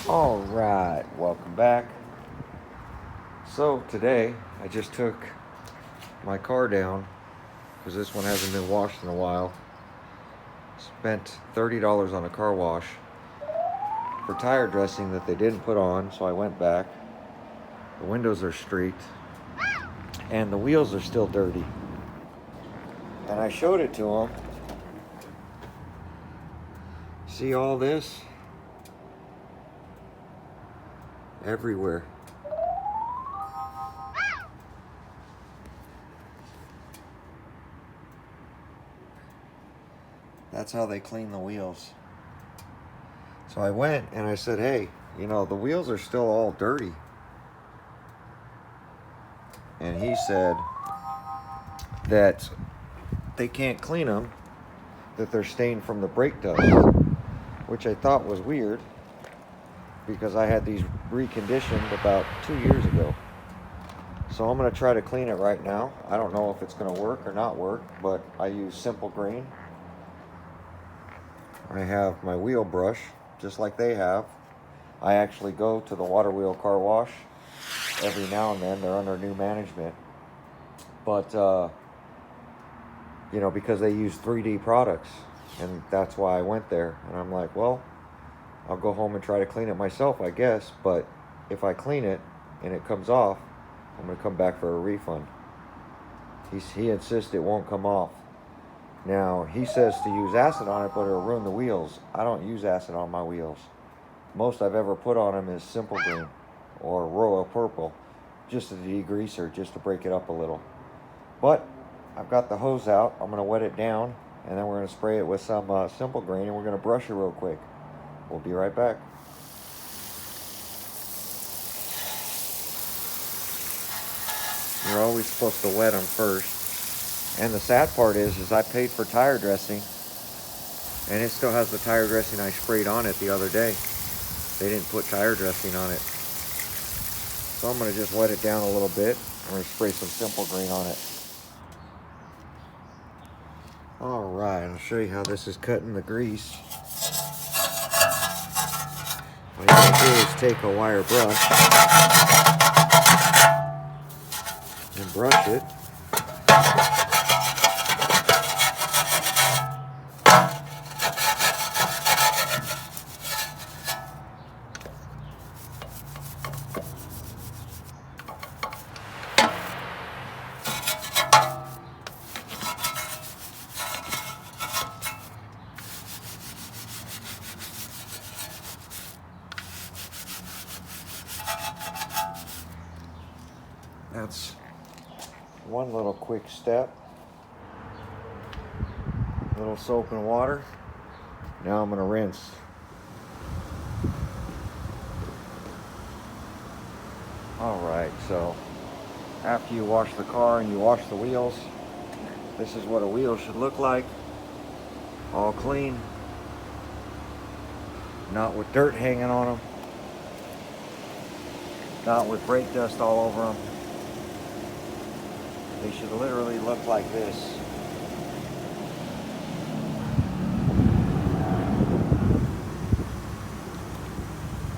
All right, welcome back. So today I just took my car down because this one hasn't been washed in a while. Spent $30 on a car wash for tire dressing that they didn't put on, so I went back. The windows are streaked and the wheels are still dirty. And I showed it to them. See all this? Everywhere. That's how they clean the wheels. So I went and I said, hey, the wheels are still all dirty. And he said that they can't clean them, that they're stained from the brake dust, which I thought was weird because I had these reconditioned about 2 years ago. So I'm going to try to clean it right now. I don't know if it's going to work or not work, but I use simple green. I have my wheel brush, just like they have. I actually go to the water wheel car wash every now and then. They're under new management. But, because they use 3D products, and that's why I went there. And I'm like, well, I'll go home and try to clean it myself, I guess. But if I clean it and it comes off, I'm going to come back for a refund. He insists it won't come off. Now, he says to use acid on it, but it'll ruin the wheels. I don't use acid on my wheels. Most I've ever put on them is simple green or royal purple, just a degreaser, just to break it up a little. But I've got the hose out. I'm going to wet it down, and then we're going to spray it with some simple green, and we're going to brush it real quick. We'll be right back. You're always supposed to wet them first. And the sad part is I paid for tire dressing, and it still has the tire dressing I sprayed on it the other day. They didn't put tire dressing on it. So I'm going to just wet it down a little bit. I'm going to spray some simple green on it. All right, I'll show you how this is cutting the grease. All you got to do is take a wire brush and brush it. That's one little quick step. A little soap and water. Now I'm going to rinse. Alright, so after you wash the car and you wash the wheels, this is what a wheel should look like. All clean. Not with dirt hanging on them. Not with brake dust all over them. They should literally look like this.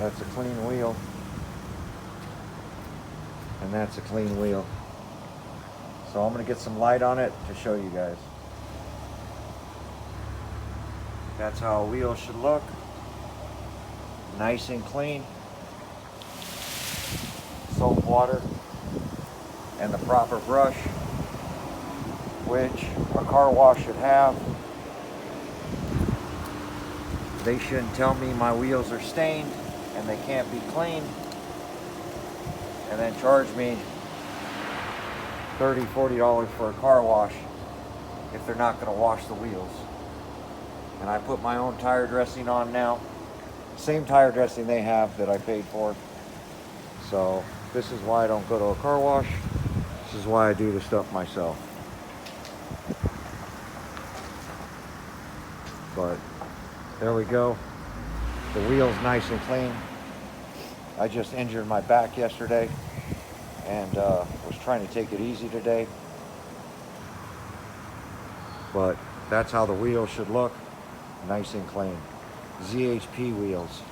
That's a clean wheel. And that's a clean wheel. So I'm going to get some light on it to show you guys. That's how a wheel should look. Nice and clean. Soap, water, and the proper brush, which a car wash should have. They shouldn't tell me my wheels are stained and they can't be cleaned and then charge me $30, $40 for a car wash if they're not going to wash the wheels. And I put my own tire dressing on now. Same tire dressing they have that I paid for. So this is why I don't go to a car wash. This is why I do the stuff myself. But there we go. The wheel's nice and clean. I just injured my back yesterday and was trying to take it easy today. But that's how the wheel should look. Nice and clean. ZHP wheels.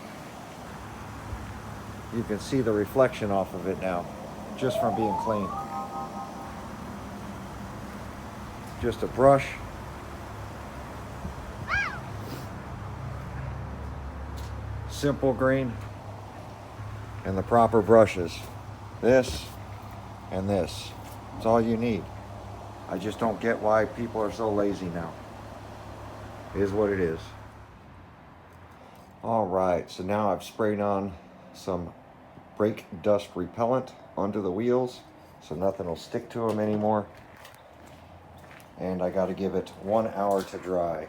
You can see the reflection off of it now, just from being clean. Just a brush. Simple green. And the proper brushes. This and this. It's all you need. I just don't get why people are so lazy now. It is what it is. All right, so now I've sprayed on some brake dust repellent onto the wheels so nothing will stick to them anymore. And I got to give it 1 hour to dry.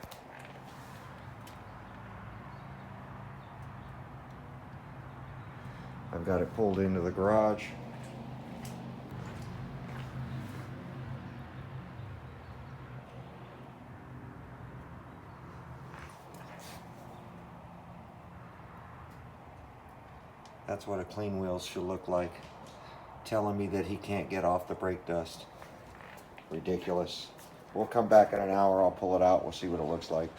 I've got it pulled into the garage. That's what a clean wheel should look like. Telling me that he can't get off the brake dust. Ridiculous. We'll come back in an hour, I'll pull it out, we'll see what it looks like.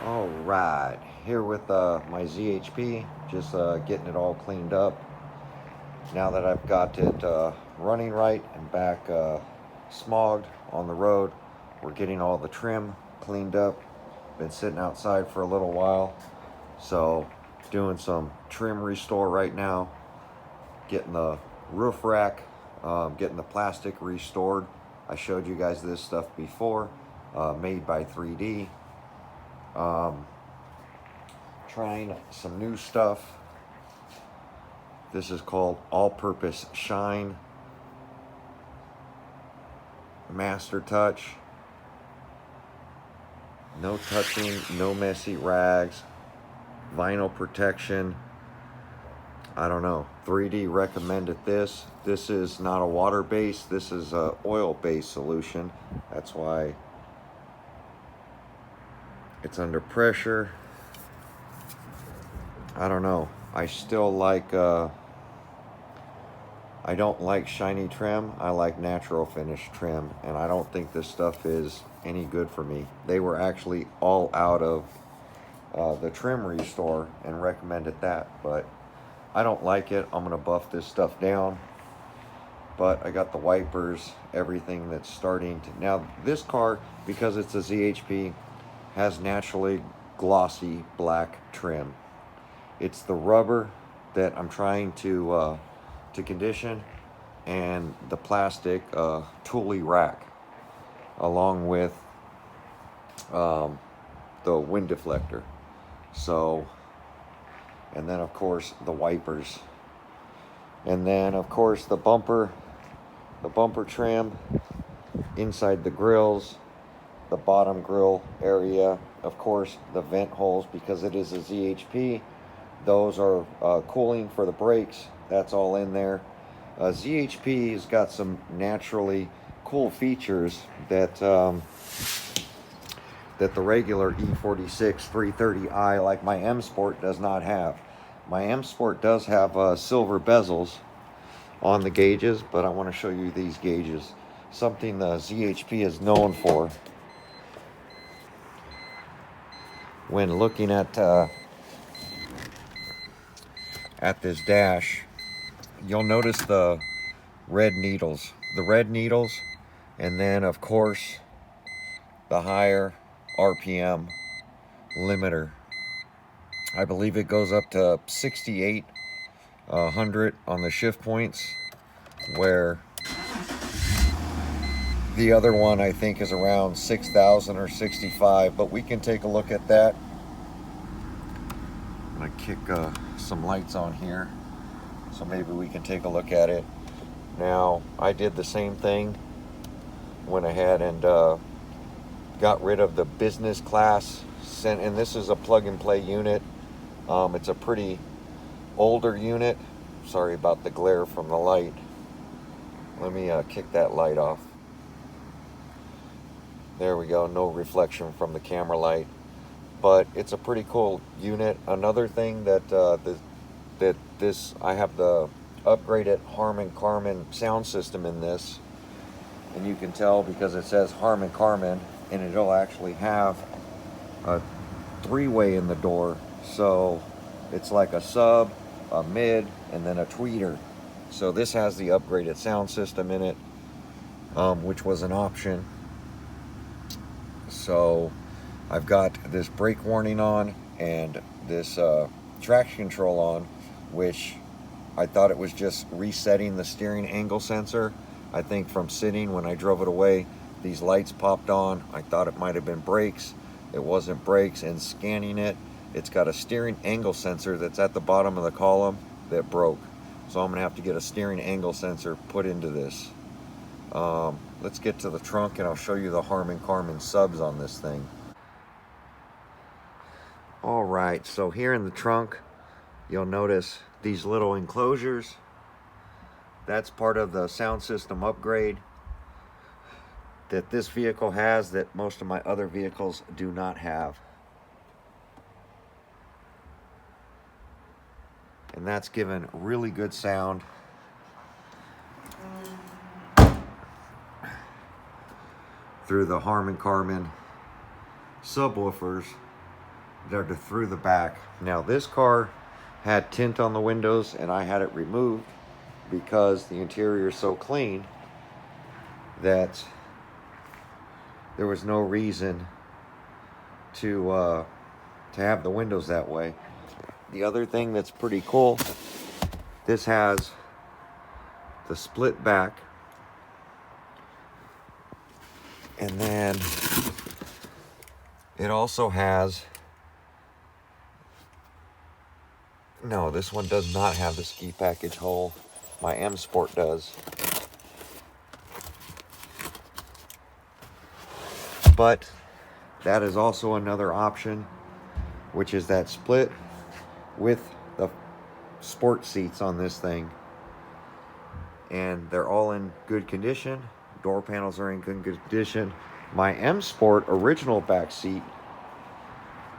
All right, here with my ZHP, just getting it all cleaned up. Now that I've got it running right and back smogged on the road, we're getting all the trim cleaned up. Been sitting outside for a little while, so doing some trim restore right now. Getting the roof rack, getting the plastic restored. I showed you guys this stuff before, made by 3D. Trying some new stuff. This is called All-Purpose Shine Master Touch. No touching, no messy rags, vinyl protection. I don't know. 3D recommended this. This is not a water-based, this is a oil-based solution. That's why it's under pressure. I don't know. I still like, I don't like shiny trim. I like natural finish trim, and I don't think this stuff is any good for me. They were actually all out of the trim restore and recommended that, but I don't like it. I'm gonna buff this stuff down. But I got the wipers, everything that's starting to, now this car, because it's a ZHP, has naturally glossy black trim. It's the rubber that I'm trying to condition, and the plastic Thule rack, along with the wind deflector. So, and then of course the wipers, and then of course the bumper trim inside the grills, the bottom grill area, of course the vent holes, because it is a ZHP. Those are cooling for the brakes. That's all in there. ZHP has got some naturally cool features that that the regular E-46 330i, like my M Sport, does not have. My M Sport does have silver bezels on the gauges, but I want to show you these gauges. Something the ZHP is known for. When looking at this dash, you'll notice the red needles. The red needles, and then of course the higher RPM limiter. I believe it goes up to 6,800 on the shift points, where the other one I think is around 6,000 or 65, but we can take a look at that. I'm gonna kick some lights on here, so maybe we can take a look at it. Now, I did the same thing, went ahead and got rid of the business class, and this is a plug-and-play unit. It's a pretty older unit. Sorry about the glare from the light. Let me kick that light off. There we go, no reflection from the camera light. But it's a pretty cool unit. Another thing that I have the upgraded Harman Kardon sound system in this, and you can tell because it says Harman Kardon, and it'll actually have a three-way in the door. So It's like a sub, a mid, and then a tweeter. So this has the upgraded sound system in it, which was an option. So I've got this brake warning on and this traction control on, which I thought it was just resetting the steering angle sensor. I think from sitting, when I drove it away, these lights popped on. I thought it might have been brakes. It wasn't brakes. And scanning it, it's got a steering angle sensor that's at the bottom of the column that broke. So I'm gonna have to get a steering angle sensor put into this. Let's get to the trunk and I'll show you the Harman Kardon subs on this thing. All right, so here in the trunk, you'll notice these little enclosures. That's part of the sound system upgrade that this vehicle has that most of my other vehicles do not have. And that's given really good sound. Through the Harman Kardon subwoofers that are through the back. Now this car had tint on the windows and I had it removed because the interior is so clean that there was no reason to have the windows that way. The other thing that's pretty cool, this has the split back, and then it also has, no, this one does not have the ski package hole. My M Sport does. But that is also another option, which is that split with the sport seats on this thing. And they're all in good condition. Door panels are in good condition. My M Sport original back seat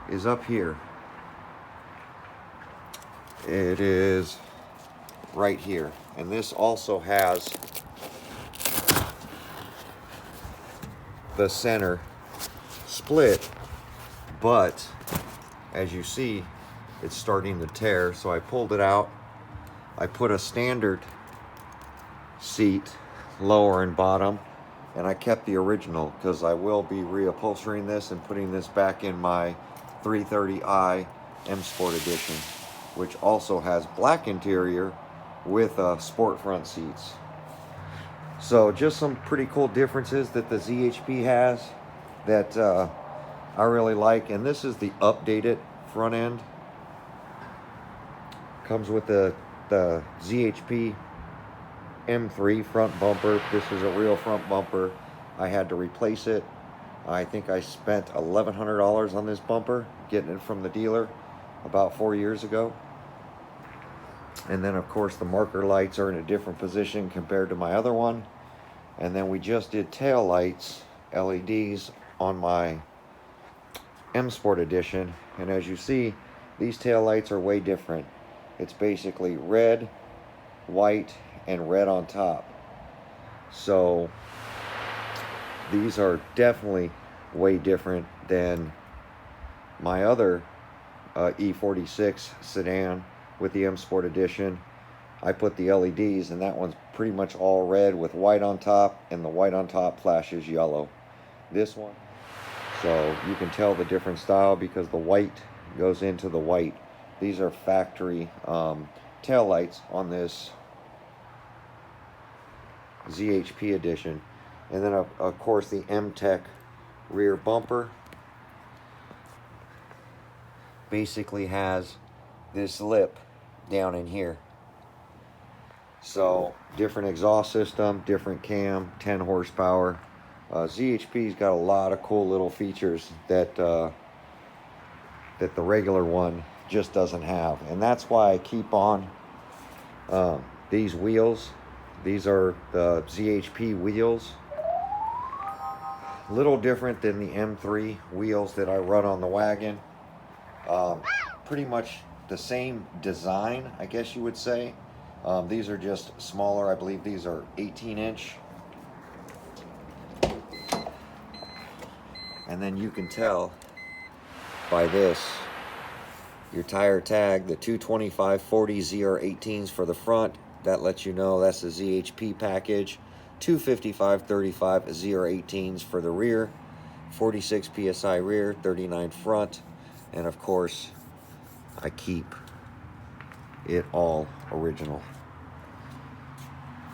is up here. It is right here. And this also has the center split, but as you see, it's starting to tear. So I pulled it out. I put a standard seat, lower and bottom, and I kept the original because I will be reupholstering this and putting this back in my 330i M Sport Edition, which also has black interior with sport front seats. So just some pretty cool differences that the ZHP has that I really like. And this is the updated front end. Comes with the ZHP M3 front bumper. This is a real front bumper. I had to replace it. I think I spent $1,100 on this bumper, getting it from the dealer about 4 years ago. And then of course the marker lights are in a different position compared to my other one. And then we just did tail lights, LEDs, on my M Sport Edition. And as you see, these tail lights are way different. It's basically red, white, and red on top. So these are definitely way different than my other E-46 sedan with the M Sport Edition. I put the LEDs, and that one's pretty much all red with white on top, and the white on top flashes yellow. This one, so you can tell the different style because the white goes into the white. These are factory tail lights on this ZHP Edition. And then of course the M-Tech rear bumper basically has this lip down in here. So different exhaust system, different cam, 10 horsepower. ZHP's got a lot of cool little features that that the regular one just doesn't have, and that's why I keep on these wheels. These are the ZHP wheels. Little different than the M3 wheels that I run on the wagon. Pretty much the same design, I guess you would say. These are just smaller. I believe these are 18-inch. And then you can tell by this Your tire tag, the 225/40 ZR18s for the front. That lets you know that's the ZHP package. 255/35 ZR18s for the rear. 46 PSI rear, 39 front. And of course, I keep it all original.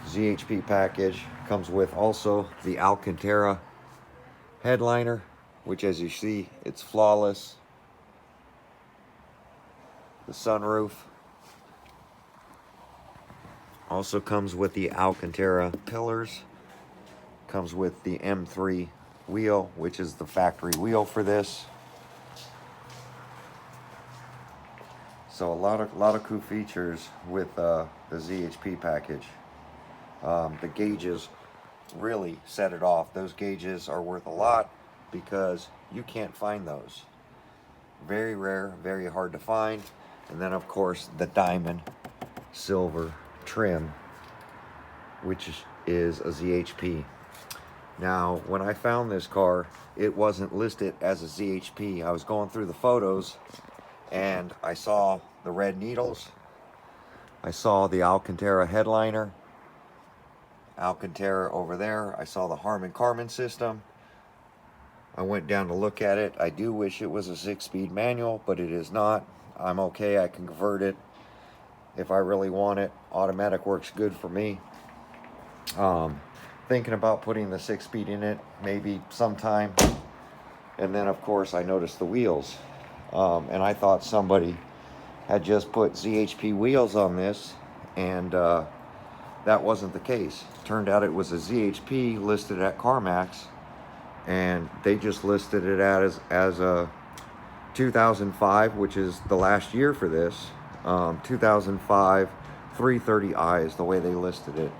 ZHP package comes with also the Alcantara headliner, which as you see, it's flawless. The sunroof also comes with the Alcantara pillars. Comes with the M3 wheel, which is the factory wheel for this. So a lot of cool features with the ZHP package. The gauges really set it off. Those gauges are worth a lot because you can't find those. Very rare, very hard to find. And then of course the diamond silver trim, which is a ZHP. Now, when I found this car, it wasn't listed as a ZHP. I was going through the photos and I saw the red needles. I saw the Alcantara headliner. Alcantara over there. I saw the Harman Kardon system. I went down to look at it. I do wish it was a 6-speed manual, but it is not. I'm okay. I can convert it if I really want it. Automatic works good for me. Thinking about putting the 6-speed in it maybe sometime. And then of course I noticed the wheels, and I thought somebody had just put ZHP wheels on this, and that wasn't the case. Turned out it was a ZHP listed at CarMax, and they just listed it as a 2005, which is the last year for this. 2005 330i is the way they listed it.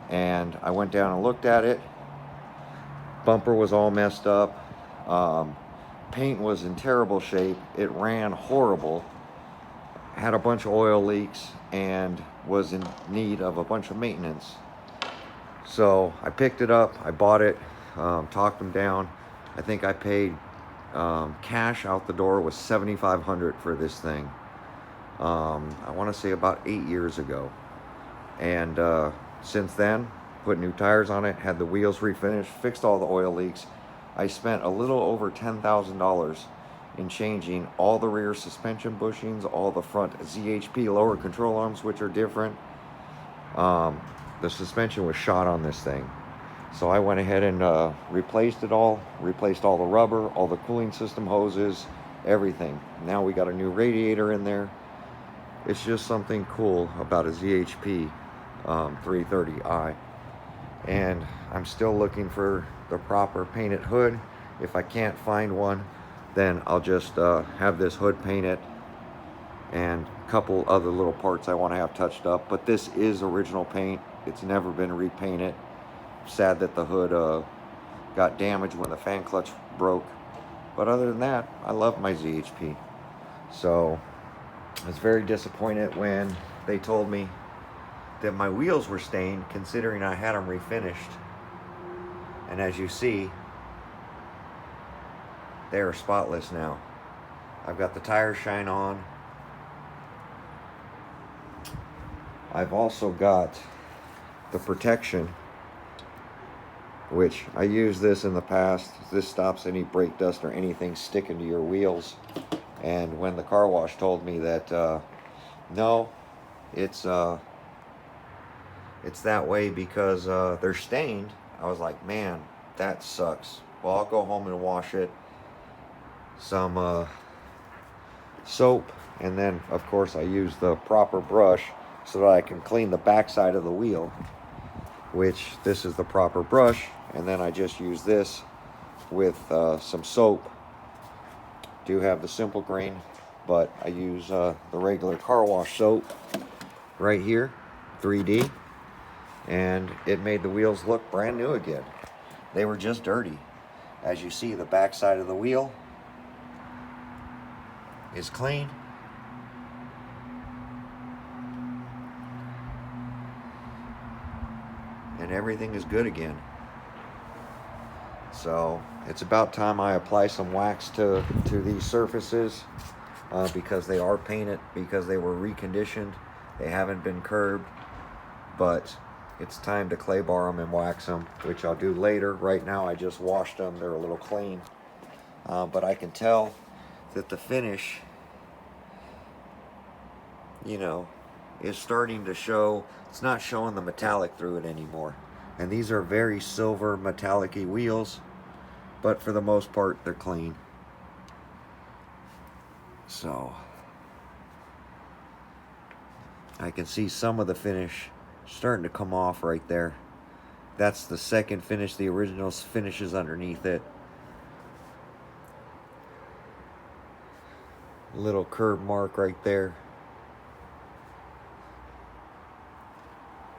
And I went down and looked at it. Bumper was all messed up. Paint was in terrible shape. It ran horrible. Had a bunch of oil leaks and was in need of a bunch of maintenance. So I picked it up. I bought it. Talked them down. I think I paid cash out the door was $7,500 for this thing. I want to say about 8 years ago. And since then, put new tires on it, had the wheels refinished, fixed all the oil leaks. I spent a little over $10,000 in changing all the rear suspension bushings, all the front ZHP lower control arms, which are different. The suspension was shot on this thing. So I went ahead and replaced it all, replaced all the rubber, all the cooling system hoses, everything. Now we got a new radiator in there. It's just something cool about a ZHP 330i. And I'm still looking for the proper painted hood. If I can't find one, then I'll just have this hood painted, and a couple other little parts I want to have touched up. But this is original paint. It's never been repainted. Sad that the hood got damaged when the fan clutch broke. But other than that, I love my ZHP. So I was very disappointed when they told me that my wheels were stained, considering I had them refinished. And as you see, they are spotless now. I've got the tire shine on. I've also got the protection, which I used this in the past. This stops any brake dust or anything sticking to your wheels. And when the car wash told me that no, it's that way because they're stained, I was like, man, that sucks. Well, I'll go home and wash it. Some soap, and then of course I use the proper brush so that I can clean the backside of the wheel, which this is the proper brush. And then I just use this with some soap. Do have the simple green, but I use the regular car wash soap right here, 3D, and it made the wheels look brand new again. They were just dirty. As you see, the back side of the wheel is clean. And everything is good again. So it's about time I apply some wax to these surfaces. because they are painted, because they were reconditioned. They haven't been curbed, but it's time to clay bar them and wax them, which I'll do later. Right now I just washed them. They're a little clean, but I can tell that the finish, you know, is starting to show. It's not showing the metallic through it anymore. And these are very silver metallic-y wheels, but for the most part they're clean. So I can see some of the finish starting to come off right there. That's the second finish. The original finish is underneath it. Little curb mark right there.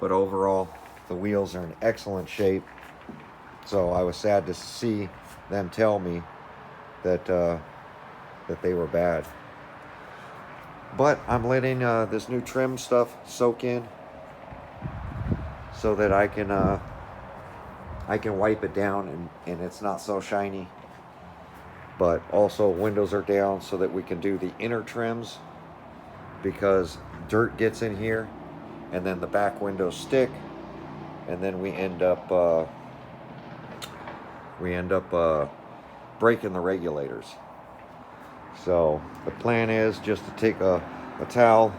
But overall, the wheels are in excellent shape. So I was sad to see them tell me that that they were bad. But I'm letting this new trim stuff soak in so that I can wipe it down and it's not so shiny. But also windows are down so that we can do the inner trims, because dirt gets in here and then the back windows stick, and then we end up breaking the regulators. So the plan is just to take a towel,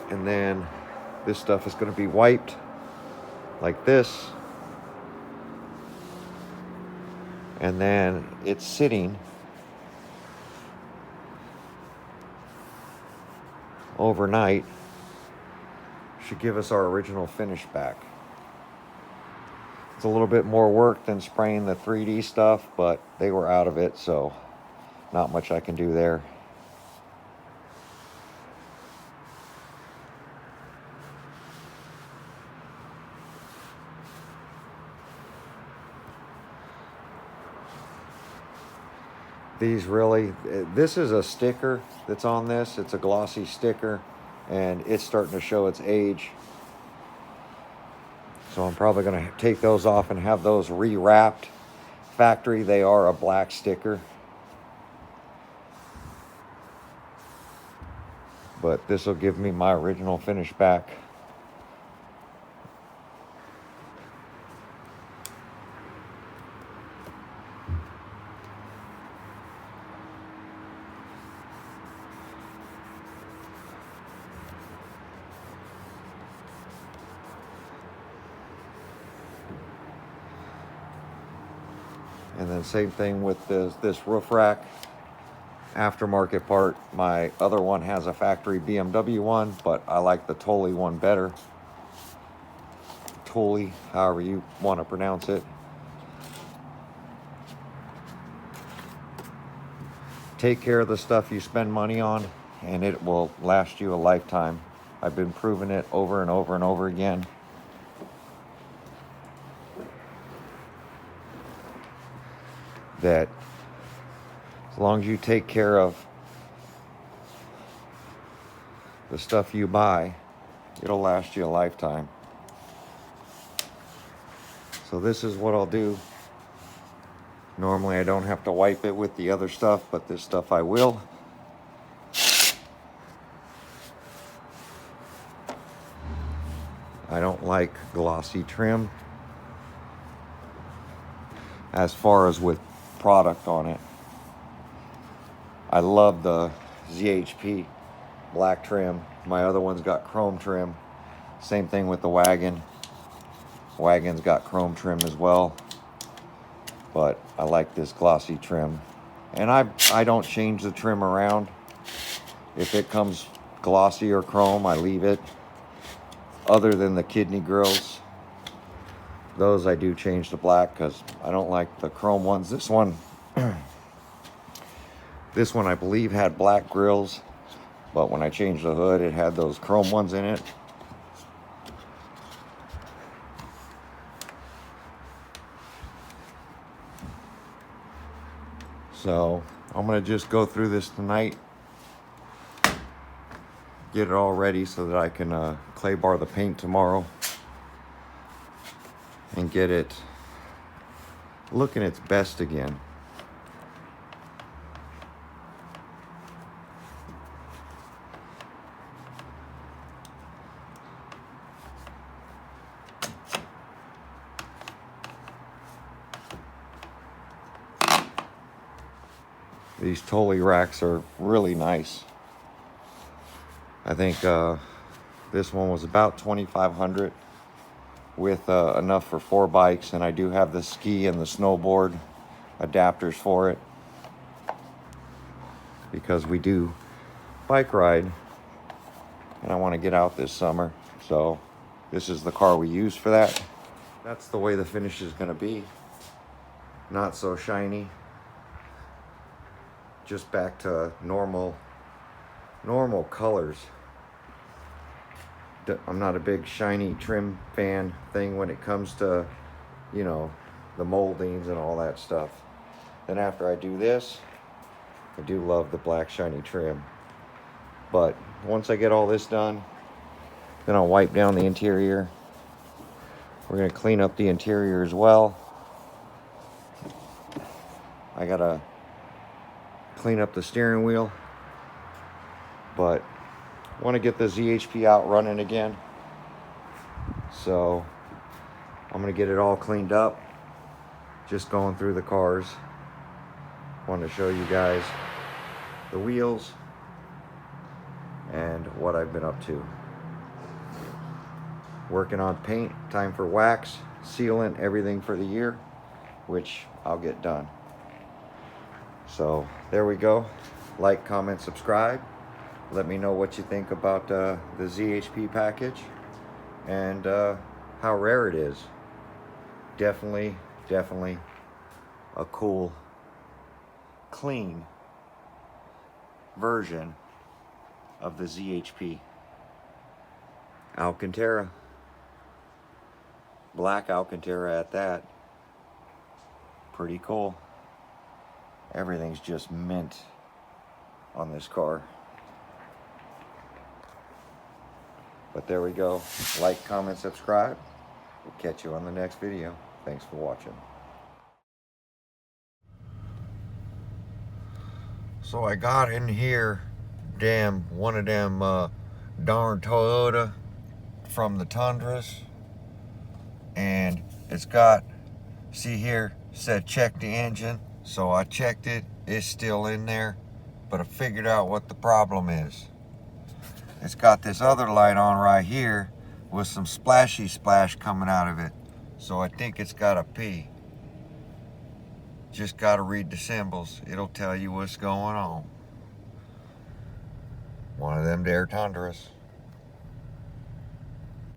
and then this stuff is going to be wiped like this, and then it's sitting overnight. Should give us our original finish back. It's a little bit more work than spraying the 3D stuff, but they were out of it, so not much I can do there. This is a sticker that's on this. It's a glossy sticker, and it's starting to show its age. So I'm probably going to take those off and have those rewrapped. Factory, they are a black sticker. But this will give me my original finish back. And then same thing with this roof rack. Aftermarket part. My other one has a factory BMW one, but I like the Tolly one better. Tolly, however you want to pronounce it. Take care of the stuff you spend money on, and it will last you a lifetime. I've been proving it over and over and over again. That as long as you take care of the stuff you buy, it'll last you a lifetime. So this is what I'll do. Normally I don't have to wipe it with the other stuff, but this stuff I will. I don't like glossy trim as far as with product on it. I love the ZHP black trim. My other one's got chrome trim. Same thing with the wagon. Wagon's got chrome trim as well. But I like this glossy trim. And I don't change the trim around. If it comes glossy or chrome, I leave it. Other than the kidney grills. Those I do change to black because I don't like the chrome ones. This one, this one I believe had black grills, but when I changed the hood, it had those chrome ones in it. So I'm gonna just go through this tonight, get it all ready so that I can clay bar the paint tomorrow and get it looking its best again. These Tully racks are really nice. I think this one was about $2,500 with enough for 4 bikes, and I do have the ski and the snowboard adapters for it because we do bike ride and I want to get out this summer. So this is the car we use for that. That's the way the finish is going to be. Not so shiny. Just back to normal colors. I'm not a big shiny trim fan thing when it comes to, you know, the moldings and all that stuff. Then after I do this, I do love the black shiny trim. But once I get all this done, then I'll wipe down the interior. We're gonna clean up the interior as well. I gotta clean up the steering wheel, but I want to get the ZHP out running again. So I'm gonna get it all cleaned up. Just going through the cars. Wanted to show you guys the wheels and what I've been up to. Working on paint, time for wax, sealant, everything for the year, which I'll get done. So there we go. Like, comment, subscribe. Let me know what you think about the ZHP package and how rare it is. Definitely a cool, clean version of the ZHP. Alcantara. Black Alcantara at that. Pretty cool. Everything's just mint on this car. But there we go. Like, comment, subscribe. We'll catch you on the next video. Thanks for watching. So I got in here, one of them darn Toyota from the Tundras, and it's got, see here, said check the engine. So I checked it, it's still in there, but I figured out what the problem is. It's got this other light on right here with some splashy splash coming out of it. So I think it's got a P. Just gotta read the symbols. It'll tell you what's going on. One of them there Tundras.